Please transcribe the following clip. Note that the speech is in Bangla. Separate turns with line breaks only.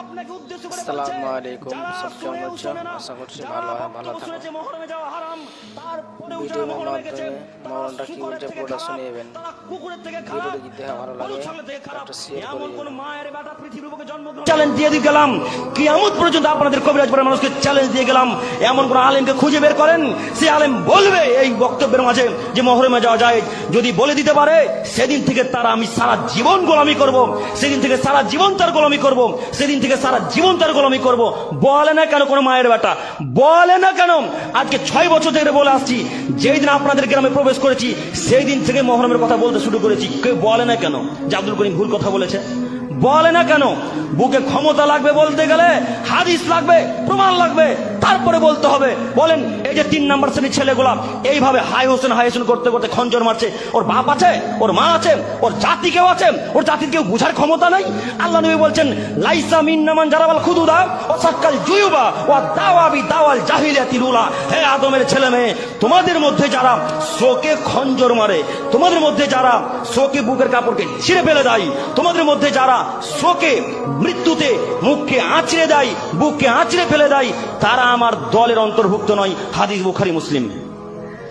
আপনাকে উদ্দেশ্য করে বলছে,
আসসালামু আলাইকুম,
যারা
সব কেমন
শুনেও
আছো?
শোনে না,
আশা করছি
যারা
ভালো
কখনো
থাকো।
শুনেছে মহরমে যাওয়া হারাম, তারপরেও যারা
ভিডিওর
মহরমে গেছে,
মাধ্যমে
তারা
মরণটা কি
শূকরের
বলছে
থেকে
পুরোটা
খারাপ,
শুনিয়েবেন।
তারা কুকুরের থেকে খারাপ,
ভিডিওটা যদি দেখা ভালো
তারা গরু
লাগে
ছাগলের থেকে খারাপ।
একটা শেয়ার করে
এমন কোন
দিবেন।
মায়ের বেটা পৃথিবীর বুকে জন্মগ্রহণ চ্যালেঞ্জ দিয়ে গেলাম, কিয়ামত পর্যন্ত আপনাদের কবিরাজ পাড়ার মানুষকে চ্যালেঞ্জ দিয়ে গেলাম, এমন কোন আলেমকে খুঁজে বের করেন, সে আলেম বলবে এই বক্তব্যের মাঝে যে মহরমে যাওয়া যায়। যদি বলে দিতে পারে, সেদিন থেকে তারা আমি সারা জীবন গোলামি করব, সেদিন থেকে সারা জীবন তার গোলামি করব, সেদিন থেকে সারা জীবন তার গোলামি করব। বলে না কেন কোন মায়ের বেটা? বলে না কেন? আজকে 6 বছর ধরে বলে আসছি, যেই দিন আপনাদের গ্রামে প্রবেশ করেছি সেই দিন থেকে মহরমের কথা বলতে শুরু করেছি। কেউ বলে না কেন যে আব্দুল করিম ভুল কথা বলেছে? বলে না কেন? বুকে ক্ষমতা লাগবে বলতে গেলে, হাদিস লাগবে, প্রমাণ লাগবে, তারপরে বলতে হবে। বলেন, এই যে 3 নাম্বার শ্রেণীর ছেলেগুলা এইভাবে হাই হোসেন করতে করতে খঞ্জর মারছে, ওর বাপ আছে, ওর মা আছে, ওর জাতি কেউ আছে? ওর জাতির কেউ বুঝার ক্ষমতা নাই? আল্লাহ নবী বলছেন, লাইসা মিন্না মান জারাবাল খুদুদা ওয়া সাক্কাল জুয়ুবা ওয়া দাওয়াবি দাওয়াল জাহিলিয়াতিল উলা। হে আদমের ছেলে মেয়ে, তোমাদের মধ্যে যারা শোকে খঞ্জর মারে, তোমাদের মধ্যে যারা শোকে বুকের কাপড়কে ছিঁড়ে ফেলে দেয়, তোমাদের মধ্যে যারা শোকে মৃত্যুতে মুখকে আঁচড়ে দেয়, বুককে আঁচড়ে ফেলে দেয়, তারা আমার দলের অন্তর্ভুক্ত নয়। হাদিস বুখারী মুসলিম।